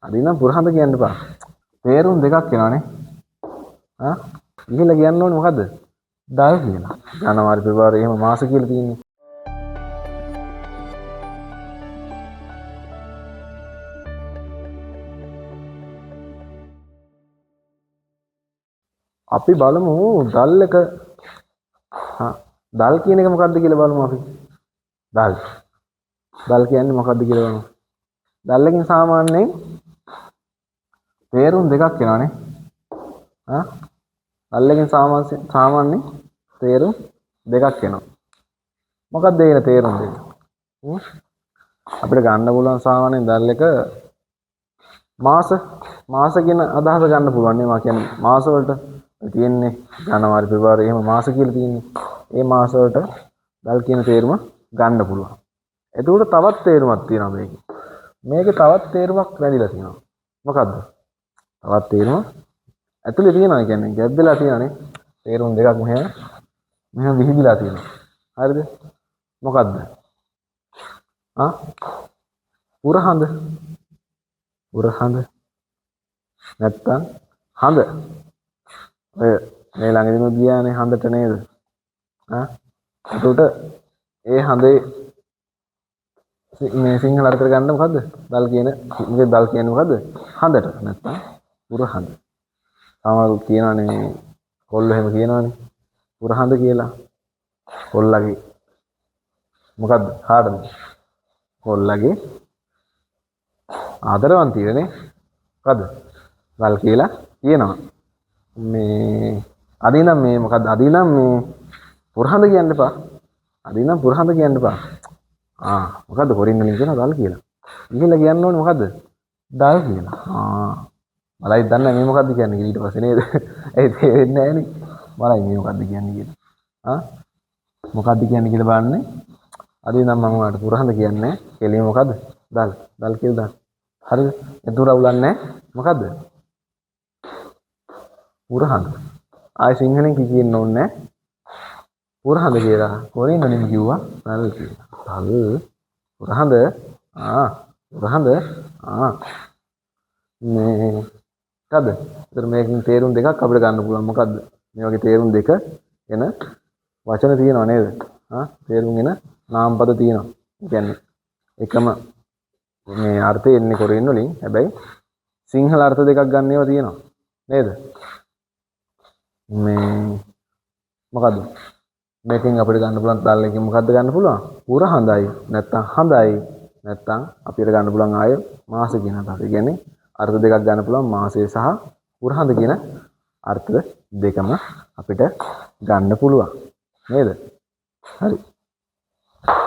අදිනම් පුරහඳ කියන්න එපා. තේරුම් දෙකක් එනවනේ. ආ ඉහිලා කියන්න ඕනේ මොකද්ද? දල් කියලා. ජනවාරි පෙබරවාරි එහෙම මාස කියලා තියෙන්නේ. අපි බලමු දල් එක දල් කියන එක මොකද්ද කියලා බලමු අපි. දල් කියන්නේ මොකද්ද කියලා බලමු. දල් එකෙන් සාමාන්‍යයෙන් තේරුම් දෙකක් එනවනේ. දල් එකෙන් සාමාන්‍යයෙන් තේරුම් දෙකක් එනවා. මොකක්ද ඒන තේරුම් දෙක? අපිට ගන්න පුළුවන් සාමාන්‍යයෙන් දල් එක මාස කියන අදහස ගන්න පුළුවන් නේ. මා කියන්නේ මාස වලට තියෙන්නේ ජනවාරි පෙබරවාරි එහෙම මාස කියලා තියෙන්නේ. ඒ මාස වලට දල් කියන තේරුම ගන්න පුළුවන්. එතකොට තවත් තේරුමක් තියෙනවා මේකේ. මේකේ තවත් තේරුමක් වැඩිලා තියෙනවා. මොකද්ද? තවත් තේරුම ඇතුලේ තියෙනවා කියන්නේ ගැබ් වෙලා තියෙනනේ. තේරුම් දෙකක් මෙහෙම විහිදිලා තියෙනවා. හරිද? මොකද්ද? පුරහඳ නැත්තම් හඳ. ඔය මේ ළඟදිනුත් ගියානේ හඳට නේද? එතකොට ඒ හඳේ මේ සිංහල අර්ථය ගන්න මොකද්ද? දල් කියන්නේ මොකද්ද? හඳට නැත්තම් පුරහඳ. සමහරව කියනවානේ කොල්ල එහෙම කියනවානේ පුරහඳ කියලා. කොල්ලගේ මොකද්ද? කාටද? කොල්ලගේ ආදරවන්තියනේ. මොකද්ද? දල් කියලා කියනවා. මේ අදිනම් මේ මොකද්ද? අදිනම් මේ පුරහඳ කියන්න එපා. අදිනම් පුරහඳ කියන්න එපා. මොකද්ද හොරින් වලින් කියන දල් කියලා. ඉහිලා කියන්න ඕනේ මොකද්ද? දල් කියලා. මලයි දන්නේ මේ මොකද්ද කියන්නේ ඊට පස්සේ නේද? ඒ තේරෙන්නේ නැහැ නේ. මලයි මේ මොකද්ද කියන්නේ කියලා. මොකද්ද කියන්නේ කියලා බලන්නේ. අදිනම් මම ඔයාලට පුරහඳ කියන්නේ කෙලිය මොකද්ද? දල් කියලා දාන්න. හරිද? එතුර අවුලන්නේ මොකද්ද? පුරහඳ. ආයි සිංහලෙන් කියන්න ඕනේ නැහැ. පුරහඳ කියලා. කොරින් වලින් කිව්වා දල් කියලා. දල් පුරහඳ පුරහඳ මේ මොකද්ද? ඒතර මේකෙන් තේරුම් දෙකක් අපිට ගන්න පුළුවන්. මොකද්ද? මේ වගේ තේරුම් දෙක එන වචන තියෙනව නේද? තේරුම් එන නාමපද තියෙනවා. ඒ කියන්නේ එකම මේ අර්ථය එන්නේ කොරින් වලින්. හැබැයි සිංහල අර්ථ දෙකක් ගන්න ඒවා තියෙනවා. නේද? මේ මොකද්ද? මේකෙන් අපිට ගන්න පුළුවන් දල් එකෙන් මොකද්ද ගන්න පුළුවන්? පුරහඳයි නැත්තම් හඳයි නැත්තම් අපිට ගන්න පුළුවන් ආය මාස කියන අදහස. ඒ කියන්නේ අර්ථ දෙකක් ගන්න පුළුවන් මාසය සහ පුරහඳ කියන අර්ථ දෙකම අපිට ගන්න පුළුවන්. නේද? හරි.